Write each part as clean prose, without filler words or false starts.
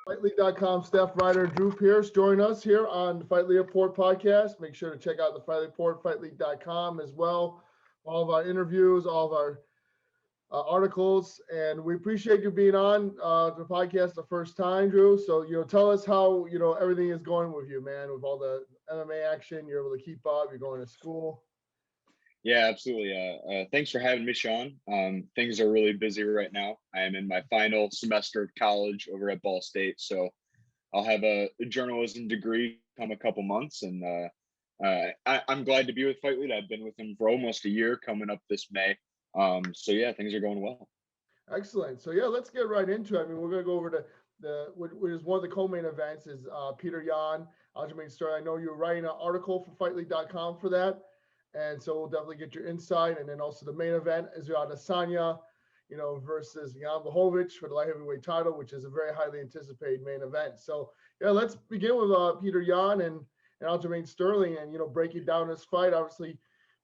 FightLeague.com staff writer Drew Pierce join us here on the Fight League Report podcast. Make sure to check out the Fight League Report, FightLeague.com as well. All of our interviews, all of our articles, and we appreciate you being on the podcast the first time, Drew. So, tell us how, everything is going with you, man, with all the MMA action. You're able to keep up. You're going to school. Yeah, absolutely. Thanks for having me, Sean. Things are really busy right now. I am in my final semester of college over at Ball State, so I'll have a journalism degree come a couple months, and I'm glad to be with Fight League. I've been with him for almost a year, coming up this May. So yeah, things are going well. Excellent. So yeah, let's get right into it. I mean, we're gonna go over which is one of the co-main events is Petr Yan, Aljamain Sterling. I know you're writing an article for FightLeague.com for that. And so we'll definitely get your insight. And then also the main event is Adesanya, versus Blahowicz for the light heavyweight title, which is a very highly anticipated main event. So yeah, let's begin with Petr Yan and Aljamain Sterling, and breaking down this fight. Obviously,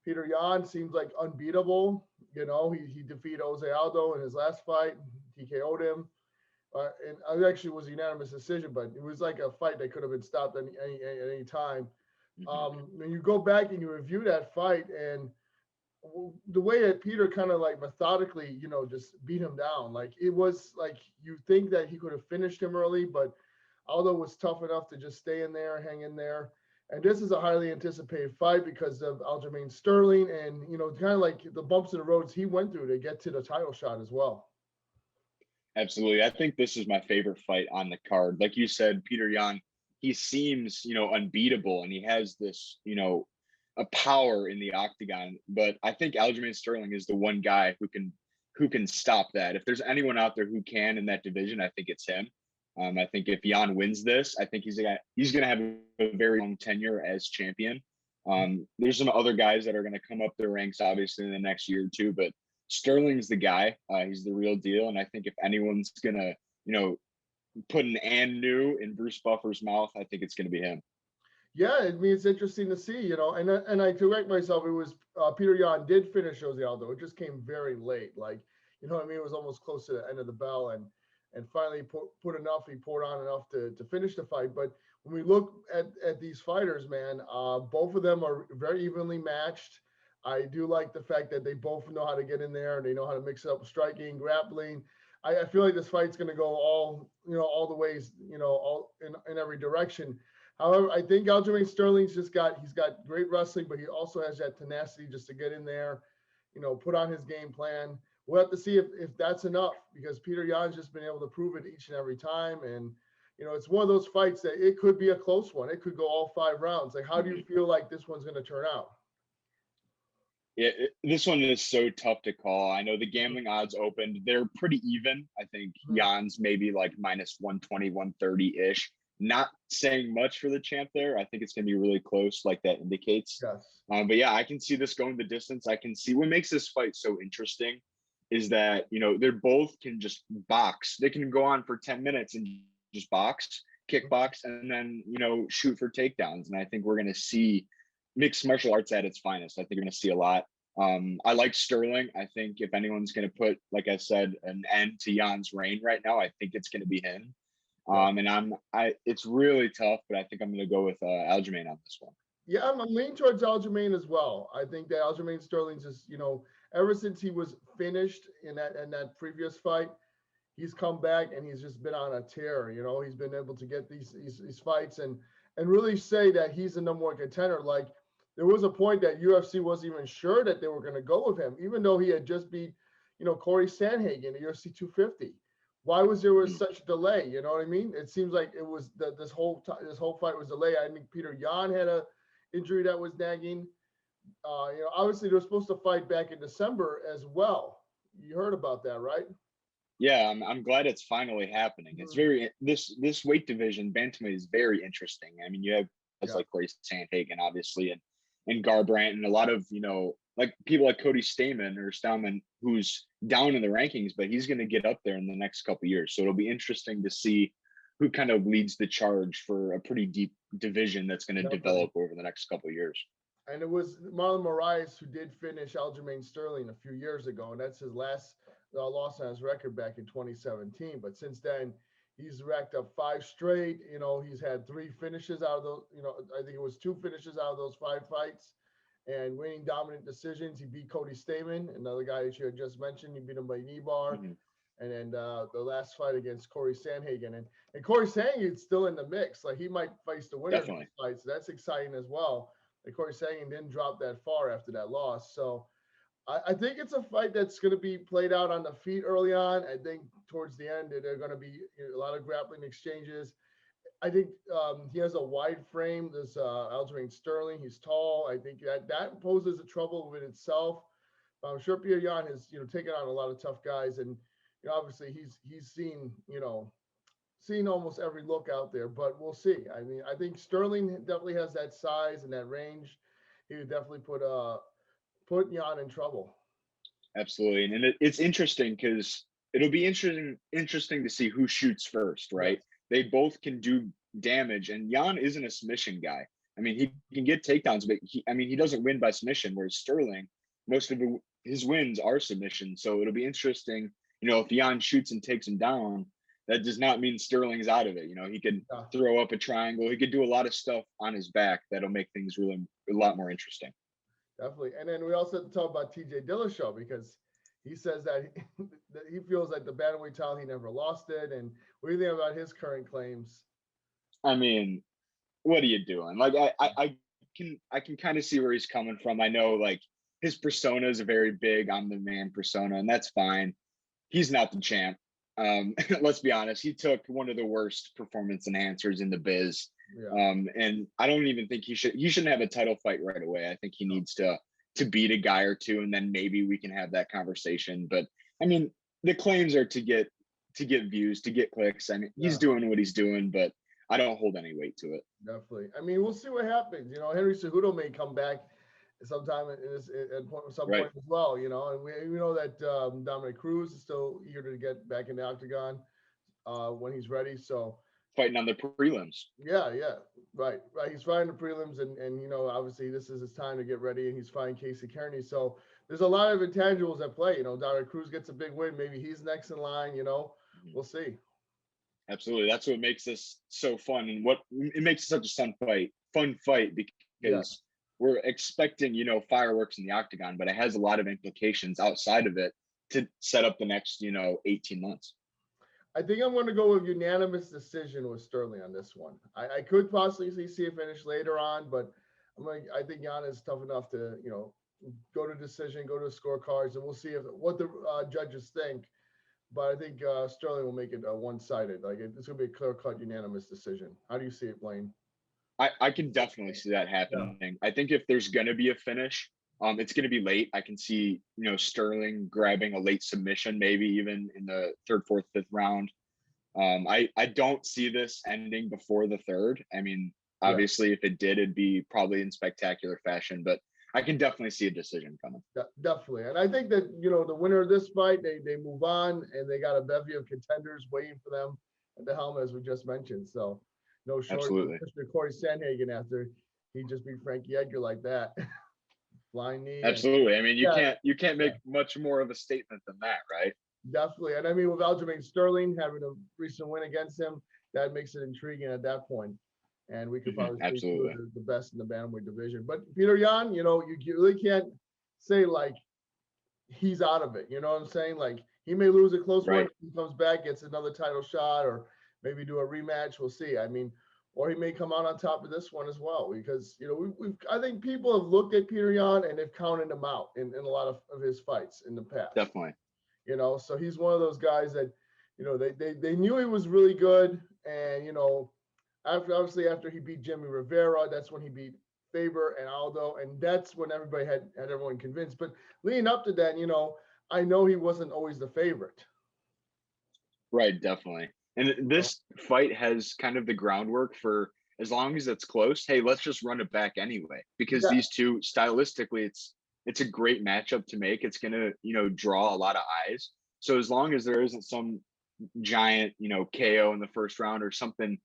Petr Yan seems like unbeatable. He defeated Jose Aldo in his last fight. TKO'd him. And it actually was a unanimous decision, but it was like a fight that could have been stopped at any time. When you go back and you review that fight, and the way that Petr kind of like methodically, just beat him down, like it was like you think that he could have finished him early, but Aldo was tough enough to just stay in there, hang in there. And this is a highly anticipated fight because of Aljamain Sterling and, kind of like the bumps in the roads he went through to get to the title shot as well. Absolutely. I think this is my favorite fight on the card. Like you said, Petr Yan, he seems, unbeatable, and he has this, a power in the octagon. But I think Aljamain Sterling is the one guy who can stop that. If there's anyone out there who can in that division, I think it's him. I think if Yan wins this, I think he's going to have a very long tenure as champion. There's some other guys that are going to come up the ranks, obviously, in the next year or two, but Sterling's the guy. He's the real deal. And I think if anyone's going to, put an and new in Bruce Buffer's mouth, I think it's going to be him. Yeah, I mean, it's interesting to see, and I correct myself. It was Petr Yan did finish Jose Aldo. It just came very late. Like, it was almost close to the end of the bell, and finally put enough. He poured on enough to finish the fight. But when we look at these fighters, man, both of them are very evenly matched. I do like the fact that they both know how to get in there. They know how to mix up striking, grappling. I feel like this fight's going to go all the ways, all in every direction. However, I think Aljamain Sterling's he's got great wrestling, but he also has that tenacity just to get in there, put on his game plan. We'll have to see if that's enough, because Petr Yan's just been able to prove it each and every time. And, it's one of those fights that it could be a close one. It could go all 5 rounds. Like, how do you feel like this one's going to turn out? Yeah, this one is so tough to call. I know the gambling odds opened. They're pretty even. I think Jan's maybe like minus 120, 130-ish. Not saying much for the champ there. I think it's going to be really close, like that indicates. Yes. But yeah, I can see this going the distance. I can see what makes this fight so interesting is that, they're both can just box. They can go on for 10 minutes and just box, kickbox, and then, shoot for takedowns. And I think we're going to see mixed martial arts at its finest. I think you're going to see a lot. I like Sterling. I think if anyone's going to put, like I said, an end to Jan's reign right now, I think it's going to be him. And it's really tough, but I think I'm going to go with Aljamain on this one. Yeah, I'm leaning towards Aljamain as well. I think that Aljamain Sterling's just, ever since he was finished in that previous fight, he's come back and he's just been on a tear. He's been able to get these fights and really say that he's the number one contender. Like, there was a point that UFC wasn't even sure that they were going to go with him, even though he had just beat, Corey Sandhagen at UFC 250. Why was there such delay? You know what I mean? It seems like it was this whole fight was delayed. I think Petr Yan had a injury that was nagging. Obviously they were supposed to fight back in December as well. You heard about that, right? Yeah, I'm glad it's finally happening. It's very this weight division, Bantamweight, is very interesting. I mean, you have guys like Corey Sandhagen, obviously, and Garbrandt, and a lot of like people like Cody Stallman, who's down in the rankings, but he's going to get up there in the next couple of years. So it'll be interesting to see who kind of leads the charge for a pretty deep division that's going to develop over the next couple of years. And it was Marlon Moraes who did finish Aljamain Sterling a few years ago, and that's his last loss on his record back in 2017. But since then, He's racked up 5 straight. You know, he's had 3 finishes out of those. You know, I think it was 2 finishes out of those 5 fights, and winning dominant decisions. He beat Cody Stamen, another guy that you had just mentioned. He beat him by knee bar. Mhm. And then the last fight against Corey Sandhagen, and Corey Sandhagen's still in the mix. Like he might face the winner of Definitely. this fight, so that's exciting as well. Like Corey Sandhagen didn't drop that far after that loss, so I think it's a fight that's going to be played out on the feet early on. I think towards the end there are going to be a lot of grappling exchanges. I think he has a wide frame. This Aljamain Sterling, he's tall. I think that poses a trouble with itself. I'm sure Petr Yan has taken on a lot of tough guys, and obviously he's seen seen almost every look out there. But we'll see. I mean, I think Sterling definitely has that size and that range. He would definitely put Yan in trouble. Absolutely. And it's interesting because it'll be interesting to see who shoots first, right? Yes. They both can do damage, and Jan isn't a submission guy. I mean, he can get takedowns, but he doesn't win by submission, whereas Sterling, most of his wins are submission. So it'll be interesting, if Jan shoots and takes him down, that does not mean Sterling's out of it. He could throw up a triangle. He could do a lot of stuff on his back that'll make things really a lot more interesting. Definitely. And then we also have to talk about TJ Dillashaw, because he says that he feels like the Bantamweight title, he never lost it. And what do you think about his current claims? I mean, what are you doing? Like, I can kind of see where he's coming from. I know, like, his persona is very big. I'm the man persona, and that's fine. He's not the champ. Let's be honest. He took one of the worst performance enhancers in the biz. Yeah. And I don't even think he shouldn't have a title fight right away. I think he needs to beat a guy or two, and then maybe we can have that conversation. But I mean, the claims are to get views, to get clicks. I mean, he's doing what he's doing, but I don't hold any weight to it. Definitely. I mean, we'll see what happens. Henry Cejudo may come back sometime at some point as well. And we know that Dominic Cruz is still eager to get back in the octagon when he's ready. So fighting on the prelims. Yeah, right. He's fighting the prelims, and obviously this is his time to get ready, and he's fighting Casey Kearney. So there's a lot of intangibles at play. Dominic Cruz gets a big win, maybe he's next in line. We'll see. Absolutely, that's what makes this so fun, and what it makes it such a fun fight because we're expecting fireworks in the octagon, but it has a lot of implications outside of it to set up the next 18 months. I think I'm going to go with unanimous decision with Sterling on this one. I could possibly see a finish later on, but I think Jan is tough enough to go to decision, go to scorecards, and we'll see what the judges think. But I think Sterling will make it one-sided. Like it's going to be a clear-cut unanimous decision. How do you see it, Blaine? I can definitely see that happening. Yeah. I think if there's going to be a finish, it's going to be late. I can see, Sterling grabbing a late submission, maybe even in the 3rd, 4th, 5th round. I don't see this ending before the 3rd. I mean, obviously, if it did, it'd be probably in spectacular fashion, but I can definitely see a decision coming. Definitely. And I think that, the winner of this fight, they move on, and they got a bevy of contenders waiting for them at the helmet, as we just mentioned. So no shortage of Corey Sandhagen after he just beat Frankie Edgar like that. Flying knee. Absolutely. I mean, you can't make much more of a statement than that, right? Definitely. And I mean, with Aljamain Sterling having a recent win against him, that makes it intriguing at that point. And we could probably see the best in the Bantamweight division. But Petr Yan, you really can't say like he's out of it. You know what I'm saying? Like he may lose a close one, he comes back, gets another title shot, or maybe do a rematch. We'll see. I mean, or he may come out on top of this one as well, because I think people have looked at Petr Yan and they've counted him out in a lot of his fights in the past. Definitely. So he's one of those guys that they knew he was really good, and after he beat Jimmy Rivera, that's when he beat Faber and Aldo, and that's when everybody had everyone convinced. But leading up to that, I know he wasn't always the favorite. Right, definitely. And this fight has kind of the groundwork for, as long as it's close, hey, let's just run it back anyway. Because these two, stylistically, it's a great matchup to make. It's going to, draw a lot of eyes. So as long as there isn't some giant, KO in the first round or something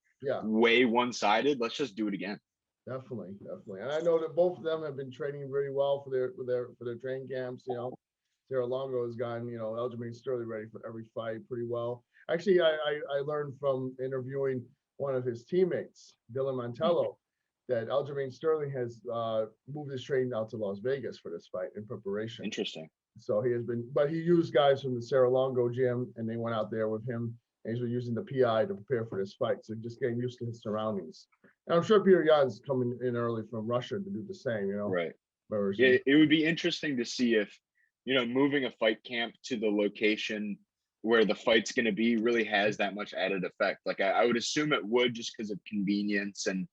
way one-sided, let's just do it again. Definitely. And I know that both of them have been training really well for their training camps, Longo has gotten, Aljamain Sterling ready for every fight pretty well. Actually, I learned from interviewing one of his teammates, Dylan Montello, that Aljamain Sterling has moved his training out to Las Vegas for this fight in preparation. Interesting. So he has been, but he used guys from the Longo gym, and they went out there with him, and he's been using the PI to prepare for this fight. So just getting used to his surroundings. And I'm sure Petr Yan's coming in early from Russia to do the same, Right. Yeah, it would be interesting to see if, moving a fight camp to the location where the fight's going to be really has that much added effect. Like I would assume it would, just because of convenience and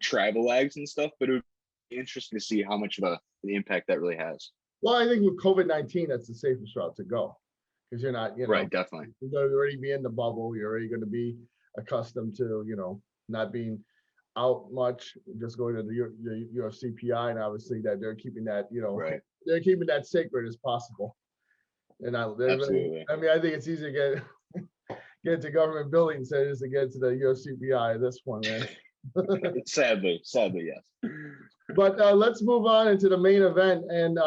travel lags and stuff, but it would be interesting to see how much of the impact that really has. Well, I think with COVID-19, that's the safest route to go, because you're not, right, definitely. You're going to already be in the bubble. You're already going to be accustomed to, not being out much, just going to the UFC PI, and obviously that they're keeping that, right. They're keeping that sacred as possible. And Absolutely. I think it's easier to get to government buildings than it is to get to the UFC PI at this point, man. Sadly, yes. But let's move on into the main event, and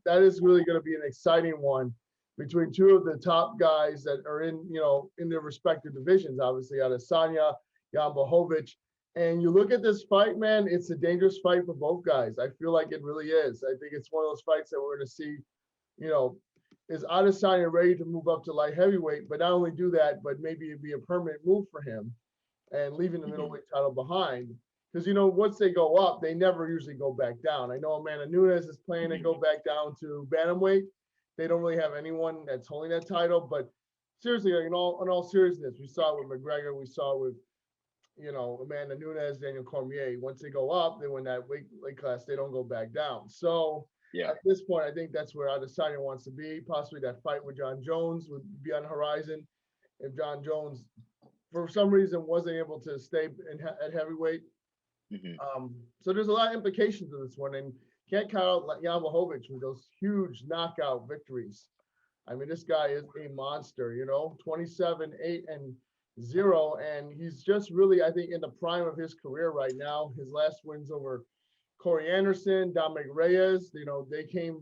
that is really going to be an exciting one between two of the top guys that are in their respective divisions. Obviously, Adesanya, Jan Blahowicz. And you look at this fight, man, it's a dangerous fight for both guys. I feel like it really is. I think it's one of those fights that we're going to see, is Adesanya ready to move up to light heavyweight, but not only do that, but maybe it'd be a permanent move for him and leaving the middleweight title behind. Because, once they go up, they never usually go back down. I know Amanda Nunes is planning to go back down to Bantamweight. They don't really have anyone that's holding that title. But seriously, in all seriousness, we saw it with McGregor. We saw it with, Amanda Nunes, Daniel Cormier. Once they go up, they win that weight class. They don't go back down. So at this point, I think that's where Adesanya wants to be. Possibly that fight with John Jones would be on the horizon. If John Jones, for some reason, wasn't able to stay at heavyweight. So there's a lot of implications to this one, and can't count out Jan Blahowicz with those huge knockout victories. I mean, this guy is a monster, 27, 8, and 0, and he's just really, I think, in the prime of his career right now. His last wins over Corey Anderson, Dominic Reyes, they came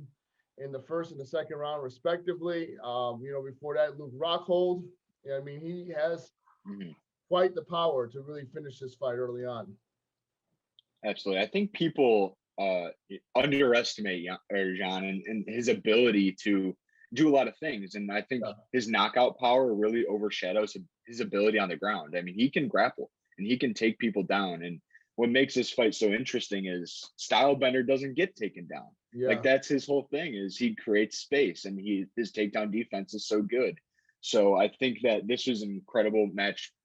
in the first and the second round respectively. Before that, Luke Rockhold. I mean, he has quite the power to really finish this fight early on. Absolutely. I think people underestimate Jan and his ability to do a lot of things. And I think his knockout power really overshadows his ability on the ground. I mean, he can grapple and he can take people down. And what makes this fight so interesting is Stylebender doesn't get taken down. Like that's his whole thing, is he creates space, and his takedown defense is so good. So I think that this was an incredible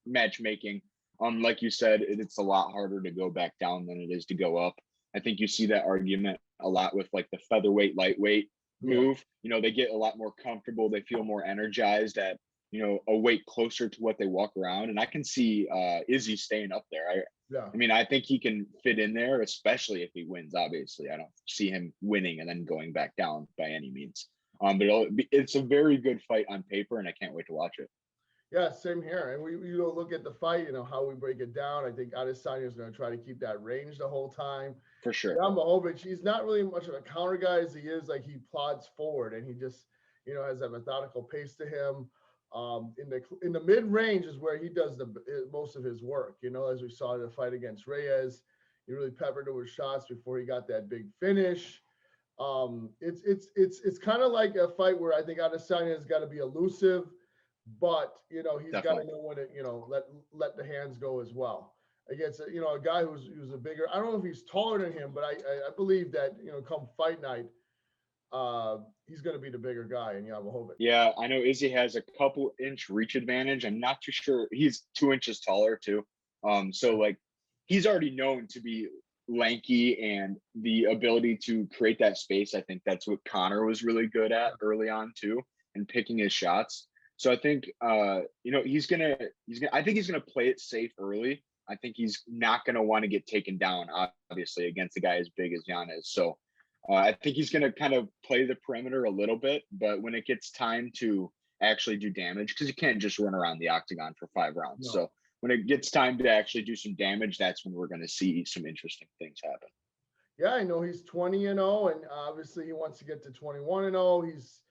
matchmaking. Like you said, it's a lot harder to go back down than it is to go up. I think you see that argument a lot with like the featherweight, lightweight move. They get a lot more comfortable. They feel more energized at, a weight closer to what they walk around. And I can see Izzy staying up there. I mean, I think he can fit in there, especially if he wins, obviously. I don't see him winning and then going back down by any means. But it's a very good fight on paper, and I can't wait to watch it. Yeah, same here. And we look at the fight, how we break it down. I think Adesanya is going to try to keep that range the whole time. For sure. Jan Blahowicz, he's not really much of a counter guy as he is. Like, he plods forward, and he just, has that methodical pace to him. In the mid range is where he does most of his work. As we saw in the fight against Reyes, he really peppered him with shots before he got that big finish. It's kind of like a fight where I think Adesanya has got to be elusive, but he's got to know when to let the hands go as well against a guy who's a bigger. I don't know if he's taller than him, but I believe that come fight night, he's going to be the bigger guy in Jan Blahowicz. Yeah, I know Izzy has a couple inch reach advantage. I'm not too sure. He's 2 inches taller too. So like he's already known to be lanky, and the ability to create that space. I think that's what Conor was really good at early on too, and picking his shots. So I think I think he's gonna play it safe early. I think he's not gonna want to get taken down, obviously, against a guy as big as Jan is. So I think he's going to kind of play the perimeter a little bit, but when it gets time to actually do damage, because you can't just run around the octagon for 5 rounds. No. So when it gets time to actually do some damage, that's when we're going to see some interesting things happen. Yeah, I know he's 20-0, and obviously he wants to get to 21-0. He's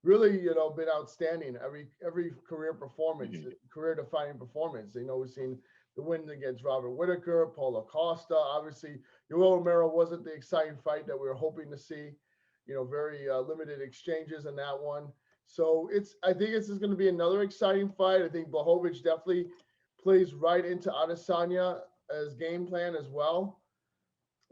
really, been outstanding. Every career performance, Mhm. career defining performance. We've seen the win against Robert Whittaker, Paulo Costa. Obviously, Yoel Romero wasn't the exciting fight that we were hoping to see. Very limited exchanges in that one. So I think this is going to be another exciting fight. I think Blahowicz definitely plays right into Adesanya as game plan as well.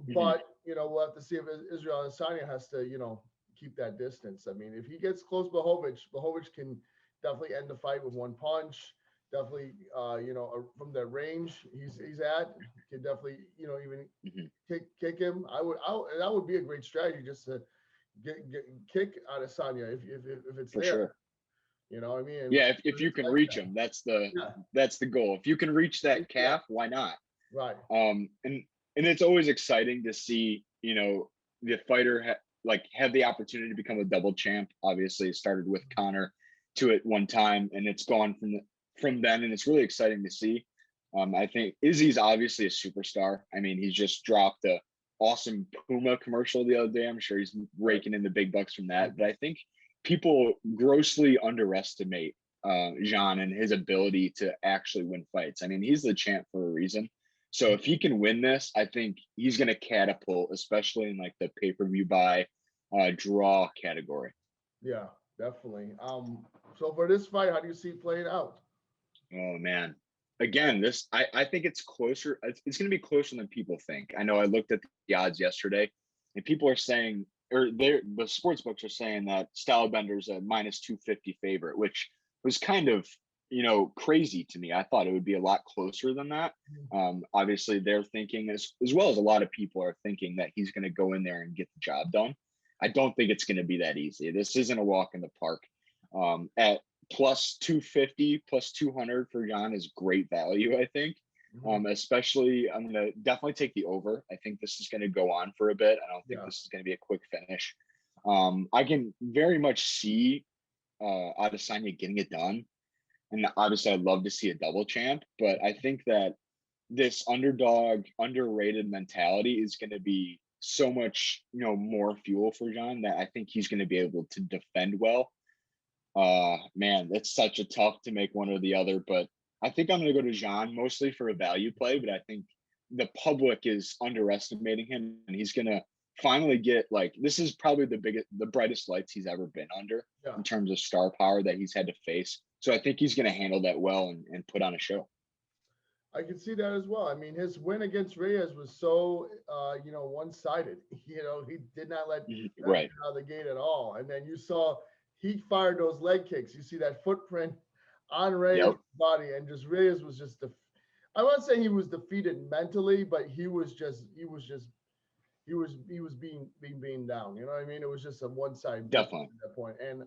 Mhm. But we'll have to see if Israel Adesanya has to keep that distance. I mean, if he gets close, Blahowicz can definitely end the fight with one punch. Definitely, from the range he's at, can definitely even Mhm. kick him. That would be a great strategy just to kick Adesanya if it's For there. sure. You know what I mean? Yeah, if you can reach him, Yeah, that's the goal. If you can reach that yeah, calf, why not? right. And it's always exciting to see, the fighter have the opportunity to become a double champ. Obviously, it started with Connor to it one time, and it's gone from then, and it's really exciting to see. I think Izzy's obviously a superstar. I mean, he's just dropped a awesome Puma commercial the other day. I'm sure he's Right. raking in the big bucks from that. But I think people grossly underestimate Jean and his ability to actually win fights. I mean, he's the champ for a reason. So if he can win this, I think he's going to catapult, especially in like the pay-per-view buy draw category. Yeah, definitely. So for this fight, how do you see it playing out? Oh man. Again, I think it's closer. It's going to be closer than people think. I know I looked at the odds yesterday, and people are saying, or the sports books are saying that Stylebender's a minus 250 favorite, which was kind of crazy to me. I thought it would be a lot closer than that. Obviously, they're thinking as well as a lot of people are thinking that he's going to go in there and get the job done. I don't think it's going to be that easy. This isn't a walk in the park. At plus 250, plus 200 for Jan is great value, I think. Especially, I'm going to definitely take the over. I think this is going to go on for a bit. I don't think this is going to be a quick finish. I can very much see Adesanya getting it done. And obviously, I'd love to see a double champ, but I think that this underdog, underrated mentality is going to be so much, more fuel for John that I think he's going to be able to defend well. Man, it's such a tough to make one or the other, but I think I'm going to go to Jean mostly for a value play, but I think the public is underestimating him, and he's going to finally get this is probably the brightest lights he's ever been under in terms of star power that he's had to face. So I think he's going to handle that well and put on a show. I can see that as well. I mean, his win against Reyes was so, one-sided. He did not let right out of the gate at all. And then you saw he fired those leg kicks. You see that footprint on Reyes' body, and just Reyes was just I won't say he was defeated mentally, but he was being down. You know what I mean? It was just a one-sided definitely at that point. And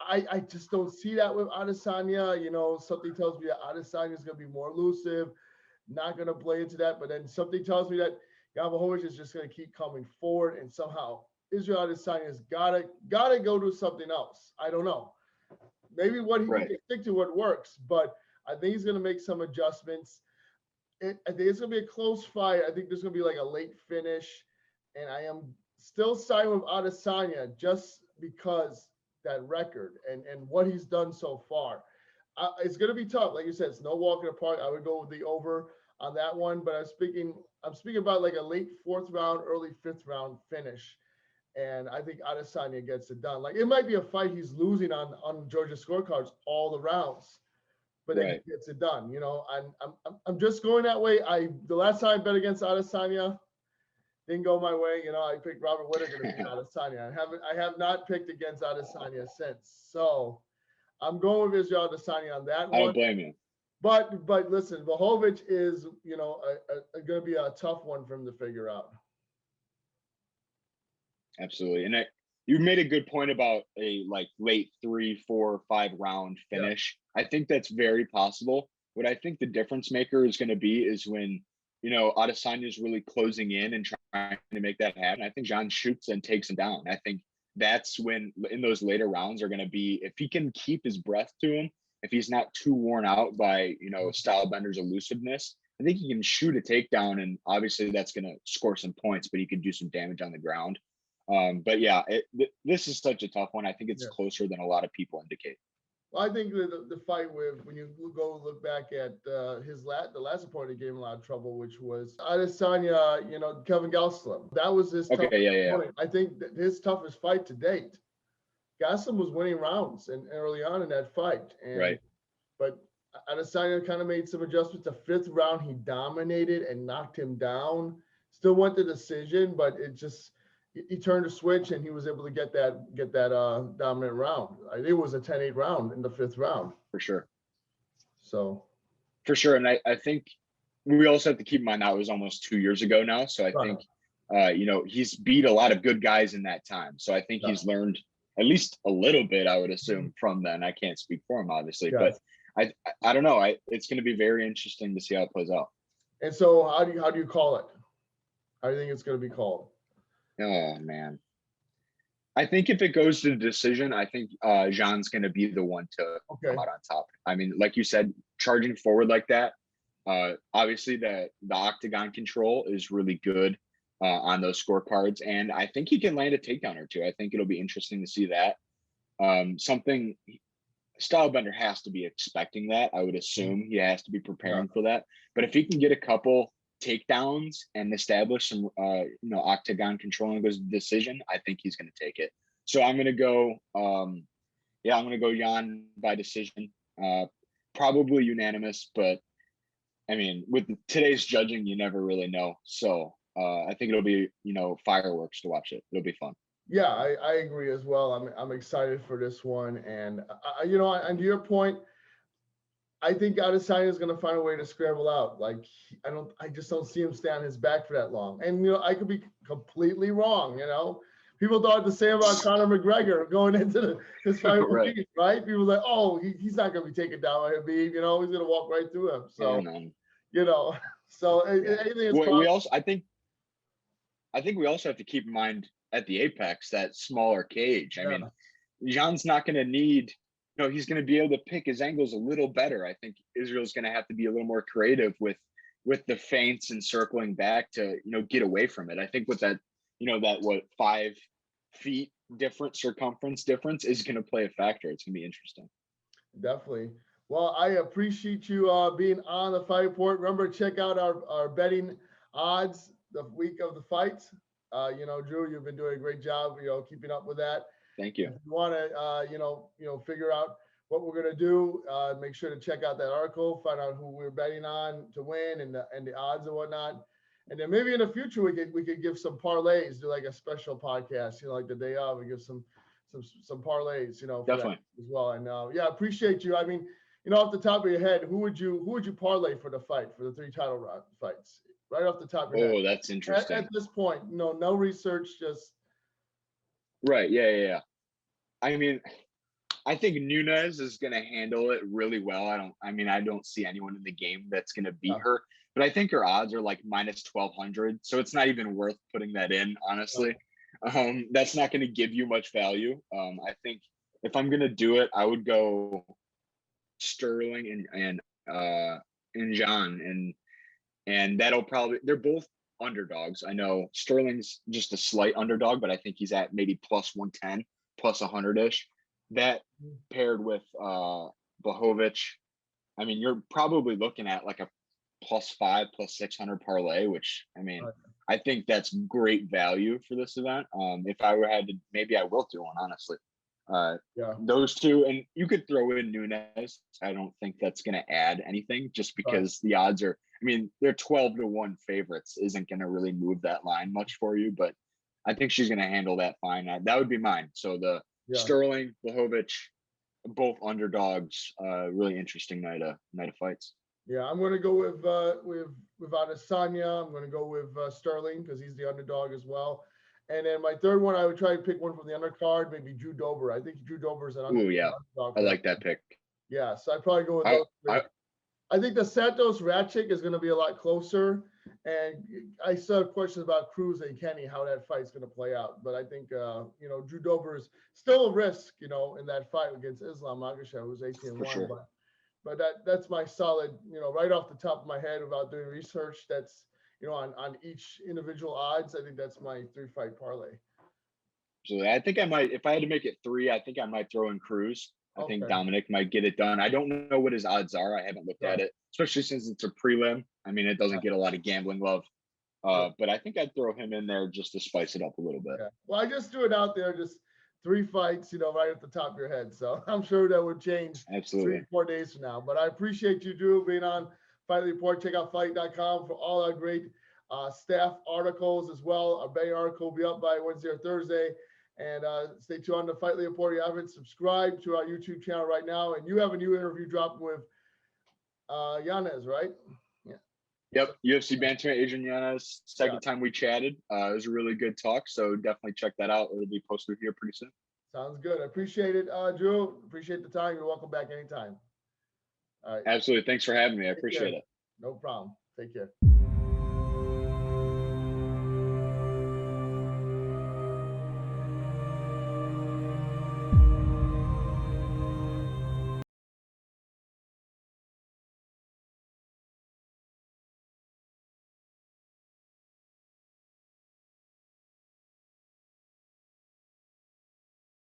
I just don't see that with Adesanya. Something tells me that Adesanya is going to be more elusive, not going to play into that. But then something tells me that Blahowicz is just going to keep coming forward, and somehow Israel Adesanya has gotta go do something else. I don't know. Maybe what he can stick to what works, but I think he's going to make some adjustments. I think it's going to be a close fight. I think there's going to be like a late finish, and I am still siding with Adesanya just because that record and what he's done so far. It's going to be tough. Like you said, it's no walk in the park. I would go with the over on that one, but I'm speaking about like a late fourth round, early fifth round finish. And I think Adesanya gets it done. Like it might be a fight he's losing on Georgia scorecards all the rounds, but then he gets it done. I'm just going that way. The last time I bet against Adesanya didn't go my way. I picked Robert Whittaker to beat Adesanya. I have not picked against Adesanya since. So I'm going with Israel Adesanya on that one. I don't blame you. But listen, Blahowicz is going to be a tough one for him to figure out. Absolutely. And you made a good point about a late 3, 4, 5 round finish. I think that's very possible. What I think the difference maker is going to be is when, Adesanya is really closing in and trying to make that happen. I think John shoots and takes him down. I think that's when in those later rounds are going to be, if he can keep his breath to him, if he's not too worn out by, Stylebender's elusiveness, I think he can shoot a takedown, and obviously that's going to score some points, but he can do some damage on the ground. But yeah, this is such a tough one. I think it's Yeah. closer than a lot of people indicate. Well, I think the fight with, when you go look back at the last opponent gave him a lot of trouble, which was Adesanya, Kevin Gastelum. That was his toughest Okay, yeah. opponent. I think that his toughest fight to date. Gastelum was winning rounds and early on in that fight, Right. but Adesanya kind of made some adjustments. The fifth round, he dominated and knocked him down. Still went the decision, but he turned a switch and he was able to get that dominant round. I think it was a 10-8 round in the fifth round. For sure. So. For sure. And I think we also have to keep in mind that was almost 2 years ago now. So I think, he's beat a lot of good guys in that time. So I think he's learned at least a little bit, I would assume, from then. I can't speak for him, obviously, but I don't know. It's going to be very interesting to see how it plays out. And so how do you call it? How do you think it's going to be called? Oh, man. I think if it goes to the decision, I think Jean's going to be the one to come out on top. I mean, like you said, charging forward like that, obviously the octagon control is really good on those scorecards. And I think he can land a takedown or two. I think it'll be interesting to see that. Something Stylebender has to be expecting that. I would assume he has to be preparing for that. But if he can get a couple takedowns and establish some octagon control and goes decision, I think he's going to take it. So I'm going to go I'm going to go Jan by decision, probably unanimous, but I mean, with today's judging, you never really know. So I think it'll be fireworks to watch it. It'll be fun. Yeah, I agree as well. I'm excited for this one, and and to your point, I think Adesanya is going to find a way to scramble out. Like, I just don't see him stay on his back for that long. And, I could be completely wrong. People thought the same about Conor McGregor going into his fight with Habib, right? People were like, oh, he's not going to be taken down by Habib. He's going to walk right through him. So, so anything is possible. I think we also have to keep in mind at the apex, that smaller cage. I mean, Jean's not going to need, he's going to be able to pick his angles a little better. I think Israel's going to have to be a little more creative with the feints and circling back to, get away from it. I think with that, that 5 feet difference, circumference difference is going to play a factor. It's going to be interesting. Definitely. Well, I appreciate you being on the Fight Report. Remember, check out our betting odds the week of the fights. Drew, you've been doing a great job, keeping up with that. Thank you. If you want to, figure out what we're going to do, make sure to check out that article, find out who we're betting on to win and the odds and whatnot. And then maybe in the future, we could give some parlays, do like a special podcast, like the day of, and give some parlays, Definitely as well. And appreciate you. I mean, off the top of your head, who would you parlay for the fight, for the 3 title round fights? Right off the top of your head. Oh, that's interesting. At this point, no research, just. Right. Yeah. I mean, I think Nunes is going to handle it really well. I don't see anyone in the game that's going to beat her, but I think her odds are like minus 1,200. So it's not even worth putting that in, honestly. That's not going to give you much value. I think if I'm going to do it, I would go Sterling and John, and that'll probably, they're both underdogs. I know Sterling's just a slight underdog, but I think he's at maybe plus 110, plus 100-ish. That paired with Blahowicz, I mean, you're probably looking at like a +5, +600 parlay, which, I mean, I think that's great value for this event. If I had to, maybe I will do one, honestly. Those two, and you could throw in Nunes. I don't think that's going to add anything, just because the odds are, I mean, they're 12-1 favorites, isn't going to really move that line much for you, but I think she's going to handle that fine. That would be mine. So the Sterling, Blahowicz, both underdogs. Really interesting night of fights. Yeah, I'm going to go with Adesanya. I'm going to go with Sterling because he's the underdog as well. And then my third one, I would try to pick one from the undercard, maybe Drew Dober. I think Drew Dober is an underdog. Oh yeah, I like that pick. Yeah, so I'd probably go with those. I think the Santos Ratchik is going to be a lot closer. And I still have questions about Cruz and Kenny, how that fight's going to play out. But I think, Drew Dober is still a risk, in that fight against Islam Makhachev, who's 18-1. Sure. But that's my solid, right off the top of my head without doing research. That's, on each individual odds. I think that's my 3-fight parlay. Absolutely. I think I might, if I had to make it 3, I think I might throw in Cruz. I think Okay. Dominic might get it done. I don't know what his odds are. I haven't looked at it, especially since it's a prelim. I mean, it doesn't get a lot of gambling love. But I think I'd throw him in there just to spice it up a little bit. Yeah. Well, I just threw it out there, just 3 fights, right at the top of your head. So I'm sure that would change Absolutely. 3-4 days from now. But I appreciate you, Drew, being on Fight Report. Check out fight.com for all our great staff articles as well. Our Bay article will be up by Wednesday or Thursday. And stay tuned on the Fight Report. If you haven't subscribed to our YouTube channel right now, and you have a new interview dropping with Yanez, right? Yeah. Yep. UFC Bantamweight, Adrian Yanez. Second time we chatted. It was a really good talk. So definitely check that out. It'll be posted here pretty soon. Sounds good. I appreciate it, Drew. Appreciate the time. You're welcome back anytime. All right. Absolutely. Thanks for having me. I appreciate it. No problem. Take care.